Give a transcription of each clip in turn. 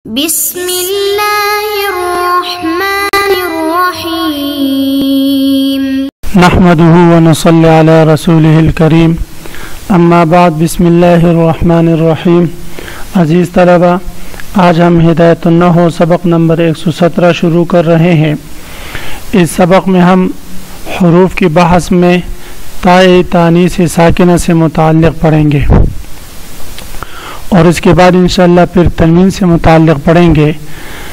بسم اللہ الرحمن الرحیم نحمده ونصلي على رسوله الكریم اما بعد بسم اللہ الرحمن الرحیم۔ عزیز طلبہ، آج ہم ہدایت النحو سبق نمبر 117 شروع کر رہے ہیں۔ اس سبق میں ہم حروف کی بحث میں تائے تانیث ساکنہ سے متعلق پڑھیں گے اور اس کے بعد انشاءاللہ پھر تنوین سے متعلق پڑھیں گے۔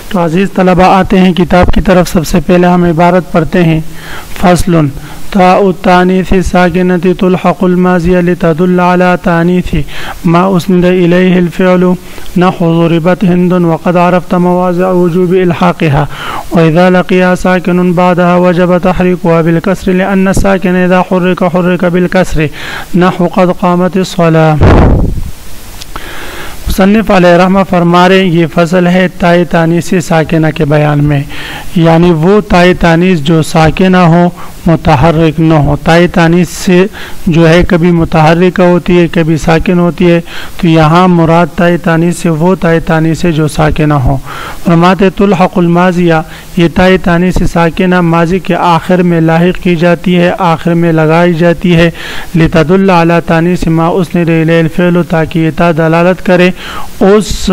تو عزیز طلبہ، آتے ہیں کتاب کی طرف۔ سب سے پہلے ہم عبارت پڑھتے ہیں۔ فصل تاء التانیث ساکنۃ تلحق الماضی لتدل على تانیث ما اسند الیہ الفعل نحو ضربت ہند وقد عرفت مواضع وجوب الحاقها واذا لقيها ساکن بعدها وجب تحریکها بالکسر لان الساکن اذا حرک بالکسر نحو قد قامت الصلاة۔ مصنف علیہ رحمہ فرما رہے یہ فصل ہے تائے تانیث ساکنہ کے بیان میں، یعنی وہ تائے تانیث جو ساکنہ ہو، متحرک نہ ہو۔ تائے تانیث سے جو ہے کبھی متحرکہ ہوتی ہے، کبھی ساکن ہوتی ہے، تو یہاں مراد تائے تانیث سے وہ تائے تانیث ہے جو ساکنہ ہو۔ فرماتے تلحق الماضیہ، یہ تائے تانیث ساکنہ ماضی کے آخر میں لاحق کی جاتی ہے، آخر میں لگائی جاتی ہے، لتدل علی تانیث ما اسند الیہ الفعل، تاکہ یہ تا دلالت کرے اس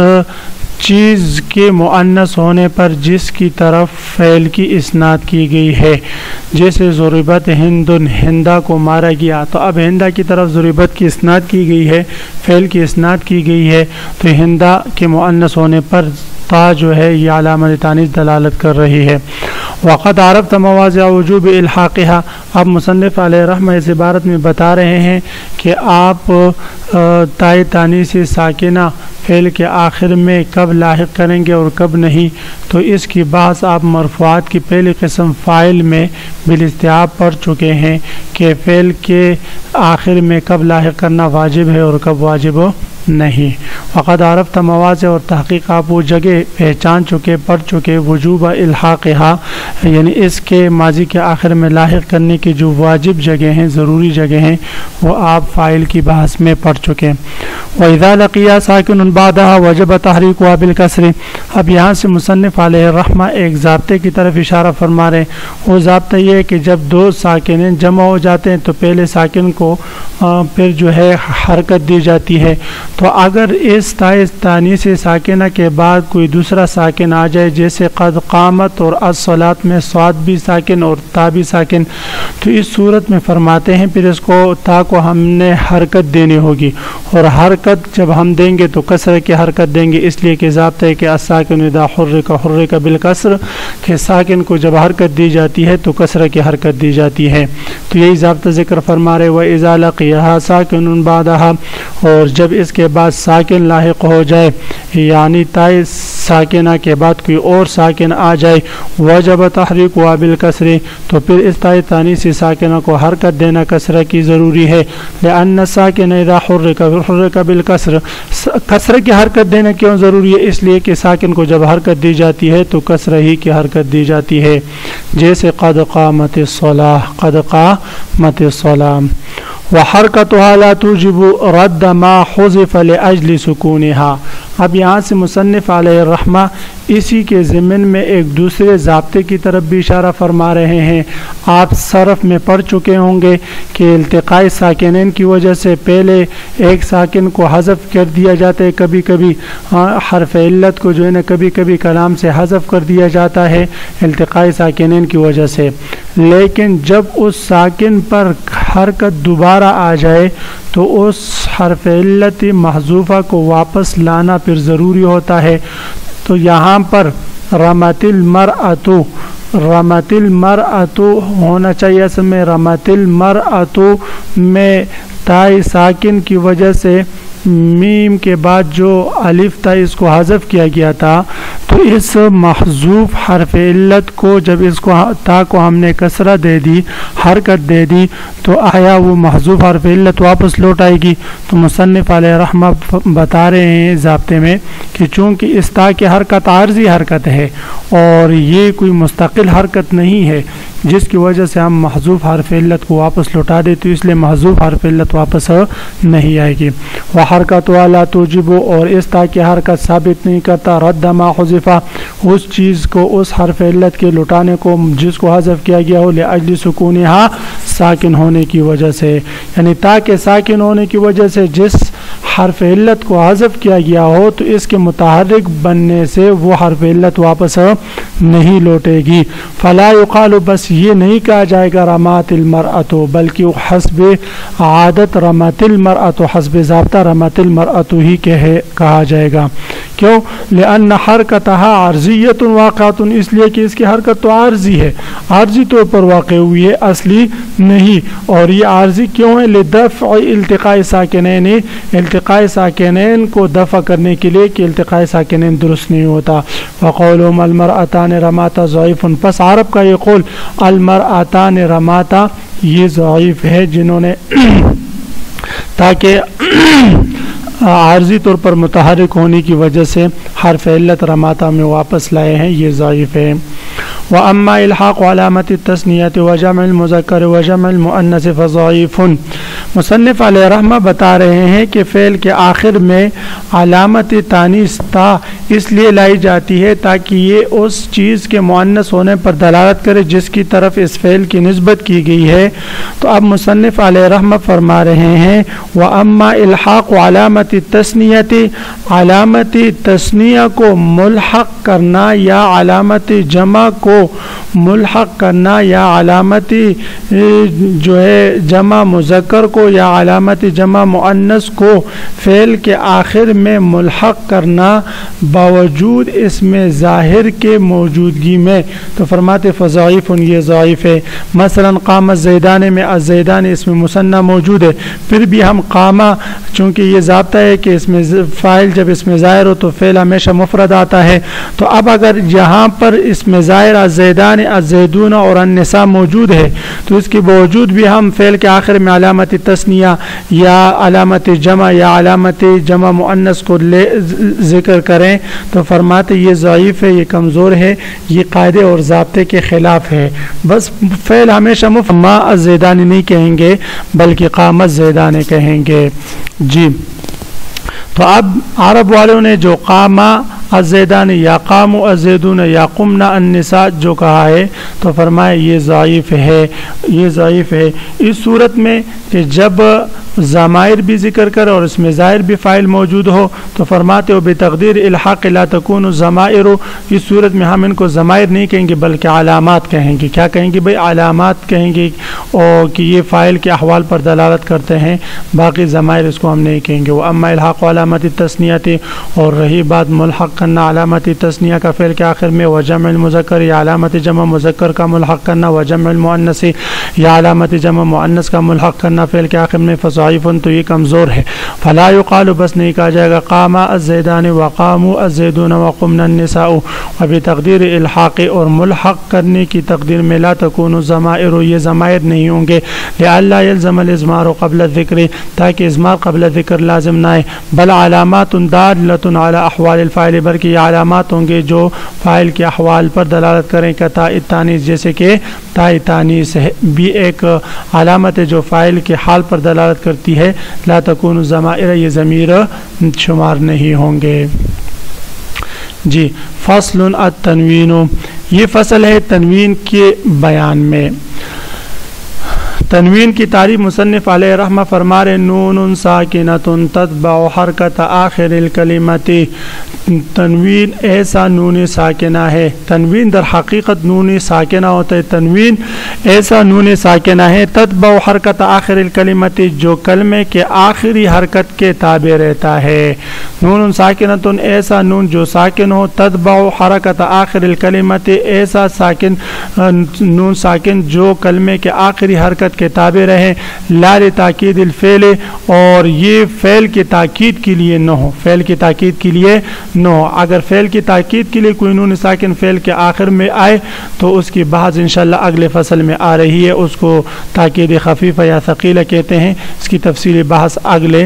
چیز کے مؤنث ہونے پر جس کی طرف فعل کی اسناد کی گئی ہے۔ جیسے ضربت ہند، ہندا کو مارا گیا، تو اب ہندا کی طرف ضربت کی اسناد کی گئی ہے، فعل کی اسناد کی گئی ہے، تو ہندا کے مؤنث ہونے پر تا جو ہے یہ علامت تانیث دلالت کر رہی ہے۔ وقد عرفت مواضع وجوب الحاقها، اب مصنف علیہ رحمہ اس عبارت میں بتا رہے ہیں کہ آپ تائے تانیث ساکنہ فعل کے آخر میں کب لاحق کریں گے اور کب نہیں، تو اس کی بحث آپ مرفوعات کی پہلی قسم فاعل میں بالاستحباب پڑھ چکے ہیں کہ فعل کے آخر میں کب لاحق کرنا واجب ہے اور کب واجب نہیں۔ وقد عرفت مواضع، اور تحقیق آپ وہ جگہ پہچان چکے، پڑھ چکے، وجوب الحاقها، یعنی اس کے ماضی کے آخر میں لاحق کرنے کی جو واجب جگہ ہیں، ضروری جگہ ہیں، وہ آپ فاعل کی بحث میں پڑھ چکے۔ وَإِذَا لَقِيَا سَاكِنٌ بَعْدَهَا وَجَبَ تَحْرِيكُهَا بِالْكَسْرِ، اب یہاں سے مصنف علیہ الرحمہ ایک ضابطے کی طرف اشارہ فرما رہے ہیں۔ وہ ضابطہ یہ ہے کہ جب دو ساکنین جمع ہو جاتے ہیں تو پہلے ساکن کو پھر جو ہے حرکت دی جاتی ہے، تو اگر اس تائے تانیث ساکنہ کے بعد کوئی دوسرا ساکن آ جائے، جیسے قد قامت اور الصلاۃ میں صاد بھی ساکن اور تا بھی ساکن، تو اس صورت میں فرماتے ہیں پھر اس کو تا کو ہم نے حرکت دینی ہوگی، اور حرکت جب ہم دیں گے تو کسر کی حرکت دیں گے، اس لیے کہ ضابطہ ہے کہ الساکن اذا حرک بالکسر، کہ ساکن کو جب حرکت دی جاتی ہے تو کسر کی حرکت دی جاتی ہے۔ تو یہی ضابطہ ذکر فرما رہے وَإِذَا لَقِيَهَا سَاكِنٌ بَعْدَهَا، اور جب اس کے بعد ساکن لاحق ہو جائے، یعنی تائے ساکنہ کے بعد کوئی اور ساکن آ جائے، وجب تحریکها بالکسر، تو پھر اس تائے تانیث ساکنہ کو حرکت دینا کسرہ کی ضروری ہے، لأن الساکن اذا حرک بالکسر، کسرہ کی حرکت دینا کیوں ضروری ہے؟ اس لیے کہ ساکن کو جب حرکت دی جاتی ہے تو کسرہ ہی کی حرکت دی جاتی ہے، جیسے قد قامت الصلاة، قد قامت الصلاة۔ وحرکتها لا توجب رد ما حذف لأجل سکونها، اب یہاں سے مصنف علیہ الرحمہ اسی کے ضمن میں ایک دوسرے ضابطے کی طرف بھی اشارہ فرما رہے ہیں۔ آپ صرف میں پڑھ چکے ہوں گے کہ التقاء ساکنین کی وجہ سے پہلے ایک ساکن کو حذف کر دیا جاتا ہے، کبھی کبھی حرف علت کو جو ہے نا کبھی کبھی کلام سے حذف کر دیا جاتا ہے التقاء ساکنین کی وجہ سے، لیکن جب اس ساکن پر حرکت دوبارہ آ جائے تو اس حرف علت محذوفہ کو واپس لانا پھر ضروری ہوتا ہے۔ تو یہاں پر رمت المرأۃ ہونا چاہیے، اصل میں رمت المرأۃ میں تائے ساکن کی وجہ سے میم کے بعد جو الف تھا اس کو حذف کیا گیا تھا، تو اس محذوف حرف علت کو جب اس کو تا کو ہم نے کسرہ دے دی، حرکت دے دی، تو آیا وہ محذوف حرف علت واپس لوٹ آئے گی۔ تو مصنف علیہ رحمہ بتا رہے ہیں ضابطے میں کہ چونکہ اس تا کی حرکت عارضی حرکت ہے اور یہ کوئی مستقل حرکت نہیں ہے، جس کی وجہ سے ہم محذوف حرف علت کو واپس لوٹا دیں، تو اس لیے محذوف حرف علت واپس نہیں آئے گی۔ وحرکت والا توجب، اور اس تا کی حرکت ثابت نہیں کرتا رد ما حذف، اس چیز کو، اس حرف علت کے لوٹانے کو جس کو حذف کیا گیا ہو، لاجل سکونہا، ساکن ہونے کی وجہ سے، یعنی تا کے ساکن ہونے کی وجہ سے جس حرف علت کو حذف کیا گیا ہو تو اس کے متحرک بننے سے وہ حرف علت واپس نہیں لوٹے گی۔ فلا یقال، بس یہ نہیں کہا جائے گا رمات المرأۃ، بلکہ حسب عادت رمات المرأۃ، حسب ضابطہ رمات المرأۃ ہی کہا جائے گا۔ کیوں؟ لأن حرکتها عارضیۃ واقعۃ، اس لیے کہ اس کی حرکت تو عارضی ہے، عارضی طور پر واقع ہوئی ہے، اصلی نہیں۔ اور یہ عارضی کیوں ہے؟ لدفع التقاء ساکنین، التقاء ساکنین کو دفع کرنے کے لیے کہ التقاء ساکنین درست نہیں ہوتا۔ وقولهم المرأتان رماتا ضعیف، پس عرب کا یہ قول المرأتان رماتا یہ ضعیف ہے، جنہوں نے تاکہ عارضی طور پر متحرک ہونے کی وجہ سے حرف علت رماتا میں واپس لائے ہیں، یہ ضعیف ہے۔ وَأَمَّا إِلْحَاقُ عَلَامَةِ التَّثْنِيَةِ وَجَمْعِ الْمُذَكَّرِ وَجَمْعِ الْمُؤَنَّثِ فَضَعِيفٌ۔ مصنف علیہ رحمہ بتا رہے ہیں کہ فعل کے آخر میں علامت تانیث تا اس لیے لائی جاتی ہے تاکہ یہ اس چیز کے مؤنث ہونے پر دلالت کرے جس کی طرف اس فعل کی نسبت کی گئی ہے۔ تو اب مصنف علیہ رحمہ فرما رہے ہیں وَأَمَّا إِلْحَاقُ عَلَامَةِ التَّثْنِيَةِ، علامت تثنیہ کو ملحق کرنا یا علامت جمع کو ملحق کرنا یا علامت جو ہے جمع مذکر کو یا علامت جمع مؤنث کو فعل کے آخر میں ملحق کرنا باوجود اس میں ظاہر کے موجودگی میں، تو فرماتے فضعیف، یہ ضعیف ہے۔ مثلا قام الزیدان میں الزیدان اس میں مثنی موجود ہے، پھر بھی ہم قامہ، چونکہ یہ ضابطہ ہے کہ اس میں فاعل جب اس میں ظاہر ہو تو فعل ہمیشہ مفرد آتا ہے، تو اب اگر یہاں پر اس میں ظاہر الزیدان الزیدون اور النساء موجود ہے تو اس کے باوجود بھی ہم فعل کے آخر میں علامت تثنیہ یا علامت جمع یا علامت جمع مؤنث کو ذکر کریں تو فرماتے یہ ضعیف ہے، یہ کمزور ہے، یہ قاعدے اور ضابطے کے خلاف ہے۔ بس فعل ہمیشہ ما الزیدان نہیں کہیں گے بلکہ قام الزیدان کہیں گے۔ جی، تو اب عرب والوں نے جو قامہ الزیدان یا قام الزیدون یا قمنا النساء جو کہا ہے تو فرمایا یہ ضعیف ہے، یہ ضعیف ہے اس صورت میں کہ جب ضمائر بھی ذکر کر اور اس میں ظاہر بھی فاعل موجود ہو تو فرماتے ہو بتقدیر الحاق لا تکون ضمائر، اس صورت میں ہم ان کو ضمائر نہیں کہیں گے بلکہ علامات کہیں گے۔ کیا کہیں گے بھائی؟ علامات کہیں گے، اور کہ یہ فاعل کے احوال پر دلالت کرتے ہیں، باقی ضمائر اس کو ہم نہیں کہیں گے۔ واما الحاق علامت التثنیۃ، اور رہی بات ملحق کرنا علامت تثنیہ کا فعل کے آخر میں، وجمع المذکر یا علامت جمع مذکر کا ملحق کرنا، وجمع المؤنث یا علامت جمع مؤنث کا ملحق کرنا فعل کے آخر میں، فضعیف، تو یہ کمزور ہے۔ فلا یقال، بس نہیں کہا جائے گا قام الزیدان وقاموا الزیدون وقمنا النساء، وبتقدیر الحاق، اور ملحق کرنے کی تقدیر میں لا تکون ضمائر، یہ ضمائر نہیں ہوں گے، لئلا یلزم الازمار قبل الذکر، تاکہ ازمار قبل ذکر لازم نہ ہے، بل علامات دالۃ علی احوال الفاعل، بلکہ یہ علامات ہوں گے جو فاعل کے احوال پر دلالت کریں، کتا التانیث، جیسے کہ تا تانیث بھی ایک علامت ہے جو فاعل کے حال پر دلالت کرتی ہے، لا تکون ضمائر، یہ ضمیر شمار نہیں ہوں گے۔ جی، فصل التنوین، یہ فصل ہے تنوین کے بیان میں۔ تنوین کی تعریف مصنف علیہ رحمہ فرما رہے نون ساکنۃ تتبع حرکت آخر الکلمۃ، تنوین ایسا نون ساکنہ ہے، تنوین در حقیقت نون ساکنہ ہوتا ہے، تنوین ایسا نون ساکنہ ہے تتبع حرکت آخر الکلمۃ، جو کلمے کے آخری حرکت کے تابع رہتا ہے۔ نون ساکنۃ ایسا نون جو ساکن ہو، تتبع حرکت آخر الکلمۃ ایسا ساکن نون ساکن جو کلمے کے آخری حرکت کے تابع رہے، لا لتاکید الفعل، اور یہ فعل کی تاکید کے لیے نہ ہو، فعل کی تاکید کے لیے نہ ہو. اگر فعل کی تاکید کے لیے کوئی نون ساکن فعل کے آخر میں آئے تو اس کی بحث انشاءاللہ اگلے فصل میں آ رہی ہے. اس کو تاکید خفیفہ یا ثقیلہ کہتے ہیں. اس کی تفصیلی بحث اگلے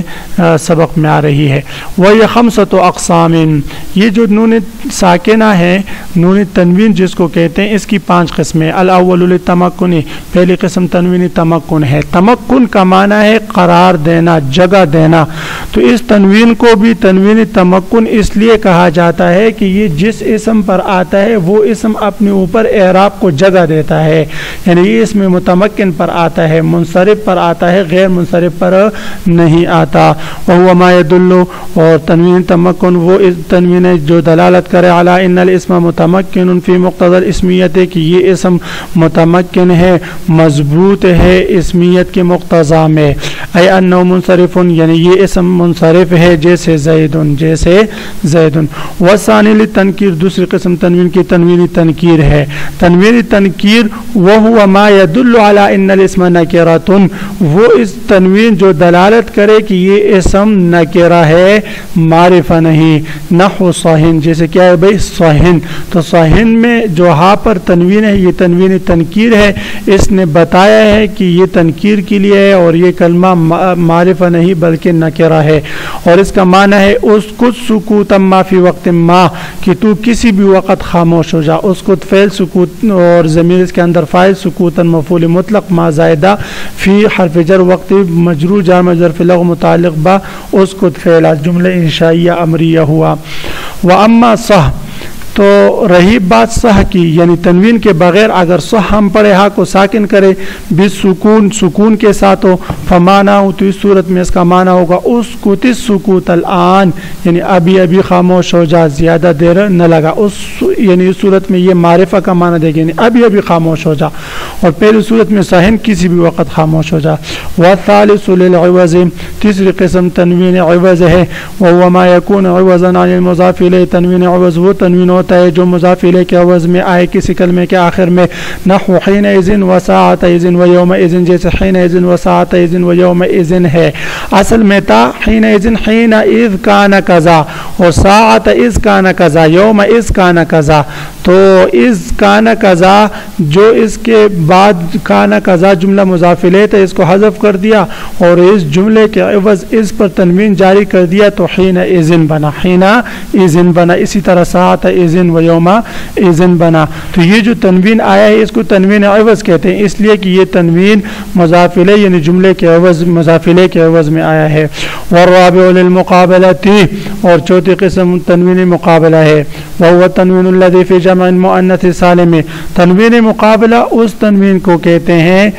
سبق میں آ رہی ہے. وَهِيَ خَمْسَةُ أَقْسَامٍ یہ جو نون ساکنہ ہے نون تنوین جس کو کہتے ہیں اس کی 5 قسمیں. الاول للتمکن پہلی قسم تنوین تمکن ہے. تمکن کا معنی ہے قرار دینا جگہ دینا. تو اس تنوین کو بھی تنوین تمکن اس لیے کہا جاتا ہے کہ یہ جس اسم پر آتا ہے وہ اسم اپنے اوپر اعراب کو جگہ دیتا ہے. یعنی یہ اسم متمکن پر آتا ہے منصرف پر آتا ہے غیر منصرف پر نہیں آتا. وهو ما يدل اور تنوین تمکن وہ تنوین ہے جو دلالت کرے علی ان الاسم متمکن فی مقتضى الاسمیت کہ یہ اسم متمکن ہے مضبوط ہے اسمیت کے مقتضا میں. اے انه منصرف یعنی یہ اسم منصرف ہے جیسے زید. والثانی للتنکیر دوسری قسم تنوین کی تنوین تنکیر ہے. تنوین تنکیر وهو ما يدل على ان الاسم نکرۃ وہ اس تنوین جو دلالت کرے کہ یہ اسم نکرہ ہے معرفہ نہیں. نحو صاحن جیسے کیا ہے بھائی صاحن. تو صاحن میں جو ہا پر تنوین ہے یہ تنوین تنکیر ہے. اس نے بتایا ہے کہ یہ تنکیر کے لیے ہے اور یہ کلمہ معرفہ نہیں بلکہ نکرہ ہے. اور اس کا معنی ہے اسکت سکوتا ما فی وقت ما کہ تو کسی بھی وقت خاموش ہو جا. اسکت فعل سکوت اور ضمیر اس کے اندر فاعل سکوتا مفعول مطلق ما زائدہ فی حرف جر وقت مجرور جار مجرور فی لغو متعلق با اسکت فعل جملہ انشائیہ امریہ ہوا. واما صح تو رہی بات صح کی یعنی تنوین کے بغیر اگر صح ہم پڑھے ہا کو ساکن کرے بالسکون سکون کے ساتھ ہو فمانا ہو تو اس صورت میں اس کا معنی ہوگا اسکت السکوت الان یعنی ابھی خاموش ہو جا زیادہ دیر نہ لگا. یعنی اس صورت میں یہ معرفہ کا معنی دے گا یعنی ابھی خاموش ہو جا. اور پہلی صورت میں صحن کسی بھی وقت خاموش ہو جا. والثالث للعوض تیسری قسم تنوین عوض ہے. وهو ما يكون عوضا عن المضاف الیہ تنوین عوض وہ تنوین ہوتا ہے جو مضاف الیہ کے عوض میں آئے کسی کلمے کے آخر میں. نحو حینئذ وساعتئذ ویومئذ جیسے حینئذ وساعتئذ ویومئذ ہے. اصل میں تھا حینئذ حینئذ کان کذا اور ساعتئذ کان کذا یومئذ کان کذا. تو اذ کان کذا جو اس کے بعد کان کذا جملہ مضاف الیہ تھا اس کو حذف کر دیا اور اس جملے کے عوض اس پر تنوین جاری کر دیا تو حینئذ بنا. اسی طرح ساعتئذ و یوم اذن بنا. تو یہ جو تنوین آیا ہے اس کو تنوین عوض کہتے ہیں اس لیے کہ یہ تنوین مضاف الیہ یعنی جملے کے عوض مضاف الیہ کے عوض میں آیا ہے. والرابع للمقابلۃ اور چوتھی قسم تنوین مقابلہ ہے. وهو تنوین الذی فی جمع مؤنث سالم تنوین مقابلہ اس تنوین کو کہتے ہیں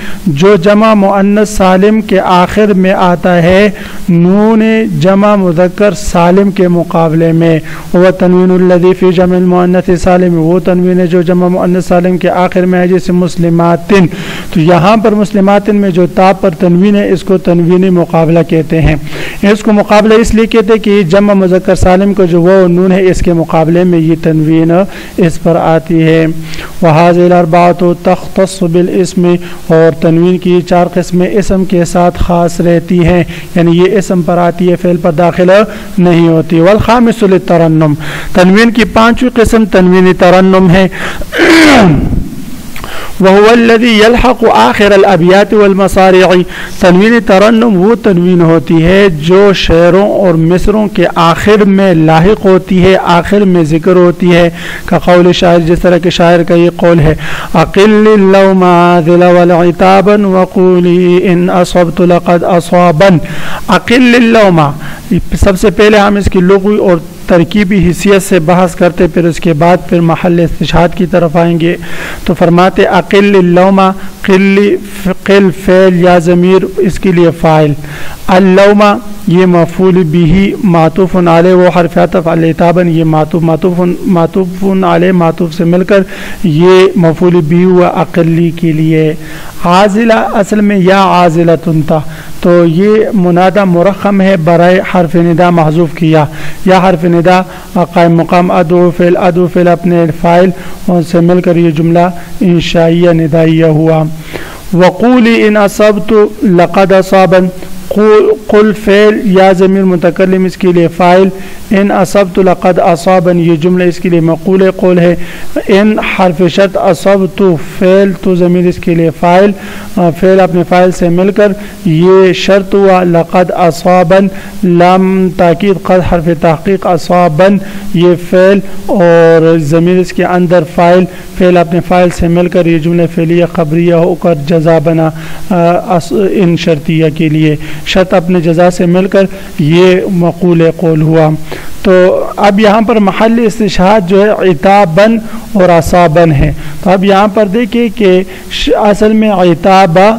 جو جمع مؤنث سالم کے آخر میں آتا ہے نون جمع مذکر سالم کے مقابلے میں. وہ تنوین الذی فی جمع المؤنث سالم وہ تنوین ہے جو جمع مؤنث سالم کے آخر میں ہے جیسے مسلماتن. تو یہاں پر مسلماتن میں جو تا پر تنوین ہے اس کو تنوین مقابلہ کہتے ہیں. اس کو مقابلہ اس لیے کہتے ہیں کہ جمع مذکر سالم کو جو وہ نون ہے اس کے مقابلے میں یہ تنوین اس پر آتی ہے. وهذه الاربعۃ تختص بالاسم اور تنوین کی 4 قسمیں اسم کے ساتھ خاص رہتی ہیں یعنی یہ اسم پر آتی ہے فعل پر داخل نہیں ہوتی. والخامس للترنم تنوین کی 5ویں قسم تنوین ترنم ہے. وهو الذي يلحق آخر الابیات والمصارع تنوین ترنم وہ تنوین ہوتی ہے جو شعروں اور مصروں کے آخر میں لاحق ہوتی ہے آخر میں ذکر ہوتی ہے. کا قول شاعر جس طرح کے شاعر کا یہ قول ہے اقل اللوم عاذل والعتابا وقولی ان اصبت لقد اصابا. اقل اللوم سب سے پہلے ہم اس کی لغوی اور ترکیبی حیثیت سے بحث کرتے پھر اس کے بعد پھر محل استشہاد کی طرف آئیں گے. تو فرماتے اقل اللوم قل فعل یا ضمیر اس کے لیے فاعل. اللوم یہ مفعول به معطوف علیہ وہ حرف عطف العتابا یہ معطوف علیہ معطوف سے مل کر یہ مفعول به ہوا اقلی کے لیے. عازلہ اصل میں یا عازلۃ تھا تو یہ منادہ مرخم ہے برائے حرف ندا محذوف کیا. یا حرف ندا قائم مقام ادعو فعل اپنے فاعل اور سے مل کر یہ جملہ انشائیہ ندائیہ ہوا. وقولی ان اصبت لقد اصابا قل فعل یا ضمیر متکلم اس کے لیے فاعل، ان اصبت لقد اصابن یہ جملہ اس کے لیے مقول قول ہے، ان حرف شرط، اصبت فعل تو ضمیر اس کے لیے فاعل، فعل اپنے فاعل سے مل کر یہ شرط ہوا، لقد اصابن لام تاکید، قد حرف تحقیق، اصابن یہ فعل اور ضمیر اس کے اندر فاعل، فعل اپنے فاعل سے مل کر یہ جملہ فعلیہ خبریہ ہو کر جزا بنا ان شرطیہ کے لیے، شرط اپنے جزا سے مل کر یہ مقول قول ہوا۔ تو اب یہاں پر محل استشہاد جو ہے عتابن اور اصابن ہے، تو اب یہاں پر دیکھیں کہ اصل میں عتابہ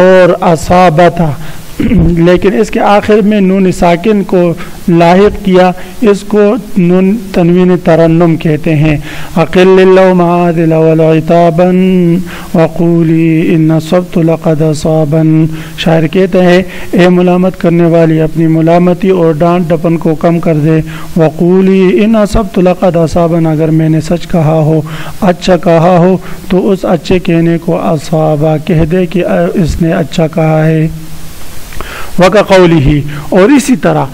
اور اصابہ تھا، لیکن اس کے آخر میں نون ساکن کو لاحق کیا، اس کو نون تنوین ترنم کہتے ہیں۔ اقل اللہ معاذل والعتابا وقولی ان صبت لقد اصابا، شاعر کہتے ہیں اے ملامت کرنے والی اپنی ملامتی اور ڈانٹ ڈپن کو کم کر دے، وقولی ان صبت لقد اصابا، اگر میں نے سچ کہا ہو، اچھا کہا ہو تو اس اچھے کہنے کو اصابا کہہ دے کہ اس نے اچھا کہا ہے۔ وَكَقَوْلِهِ، اور اسی طرح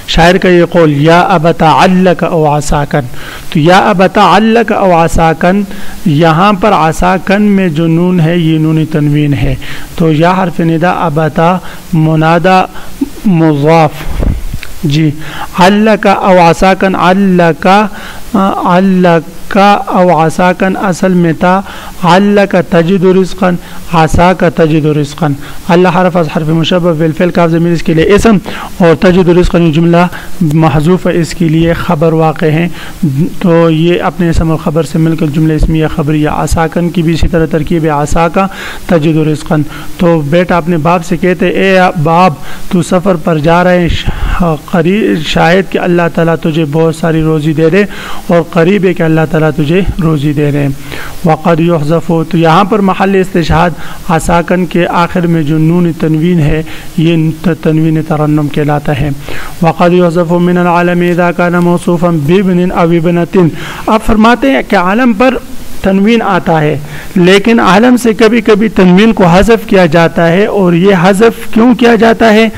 شاعر کا یہ قول یا ابتا علک او عساکن، تو یا ابتا علک او عساکن، یہاں پر عساکن میں جو نون ہے یہ نون تنوین ہے، تو یا حرف ندا، ابتا منادا مضاف، جی علک او عساکن، علک او عساکن اصل میں تھا علک تجد رزقا، عساک تجد رزقا، اللہ حرف مشبہ بالفعل کاف ضمیر اس کے لیے اسم، اور تجد رزقا یہ جملہ محذوف ہے، اس کے لیے خبر واقع ہیں، تو یہ اپنے اسم اور خبر سے مل کر جملہ اسمیہ خبریہ۔ عساکن کی بھی اسی طرح ترکیب ہے، عساکا تجد رزقا، تو بیٹا اپنے باپ سے کہتے اے باپ تو سفر پر جا رہے ہیں، قریب شاید کہ اللہ تعالیٰ تجھے بہت ساری روزی دے دے، اور قریب ہے کہ اللہ تعالیٰ تجھے روزی دے رہے ہیں۔ وقد یحذف، تو یہاں پر محل استشہاد عساکن کے آخر میں جو نون تنوین ہے یہ تنوین ترنم کہلاتا ہے۔ وقد یحذف من العالم اذا كان موصوفا بابن او ابنۃ، آپ فرماتے ہیں کہ عالم پر تنوین آتا ہے، لیکن عالم سے کبھی کبھی تنوین کو حذف کیا جاتا ہے، اور یہ حذف کیوں کیا جاتا ہے،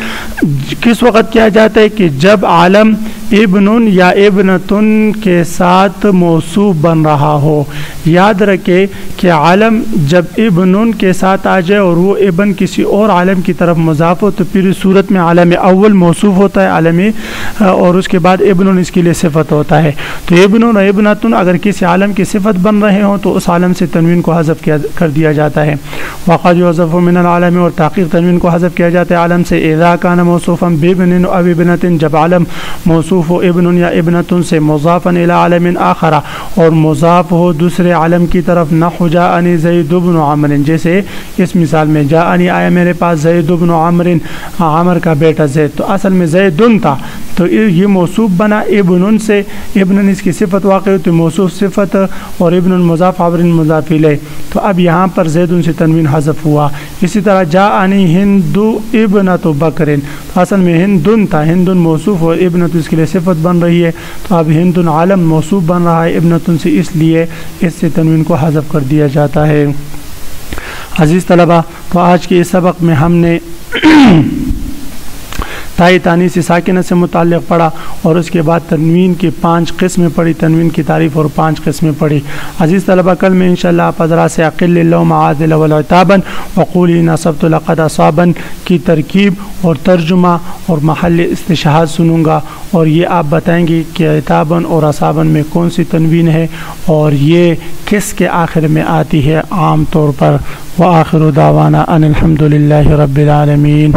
کس وقت کیا جاتا ہے کہ جب عالم ابن یا ابنتن کے ساتھ موصوف بن رہا ہو۔ یاد رکھے کہ عالم جب ابن کے ساتھ آ جائے اور وہ ابن کسی اور عالم کی طرف مضاف ہو تو پھر اس صورت میں عالم اول موصوف ہوتا ہے عالم، اور اس کے بعد ابن اس کے لیے صفت ہوتا ہے، تو ابن اور ابنتن اگر کسی عالم کی صفت بن رہے ہوں تو اس عالم سے تنوین کو حذف کر دیا جاتا ہے۔ وقد یحذف من العالم، اور تحقیق تنوین کو حذف کیا جاتا ہے عالم سے، اذا كان موصوفا بابن او ابنۃ، جب عالم موصوف ہو ابن یا ابنتن سے، مضافا الی عالم آخر، اور مضاف ہو دوسرے عالم کی طرف، نحو جاءنی زید بن عمرو، جیسے اس مثال میں جاءنی آیا میرے پاس زید بن عمرو، عمر کا بیٹا زید، تو اصل میں زیدن تھا، تو یہ موصوف بنا ابن سے، ابن اس کی صفت واقع ہوتی، موصوف صفت، اور ابن مضاف عمر مضاف الیہ، تو اب یہاں پر زید سے تنوین حذف ہوا۔ اسی طرح جاءنی ہند ابنۃ بکر، تو اصل میں ہندن تھا، ہندن موصوف اور ابنۃ اس کے لیے صفت بن رہی ہے، تو اب ہندن عالم موصوف بن رہا ہے ابنۃ سے، اس لیے اس سے تنوین کو حذف کر دیا جاتا ہے۔ عزیز طلبہ، تو آج کے اس سبق میں ہم نے تائی تانیث ساکنہ سے متعلق پڑھا، اور اس کے بعد تنوین کی 5 قسمیں پڑھی، تنوین کی تعریف اور 5 قسمیں پڑھی۔ عزیز طلبہ، کل میں انشاءاللہ آپ حضرات سے اقل اللہ معاذل والعتابا وقولی ان اصبت لقد اصابا کی ترکیب اور ترجمہ اور محل استشہاد سنوں گا، اور یہ آپ بتائیں گے کہ عتابا اور اصابا میں کون سی تنوین ہے اور یہ کس کے آخر میں آتی ہے عام طور پر۔ وآخر دعوانا ان الحمد للہ رب العالمین۔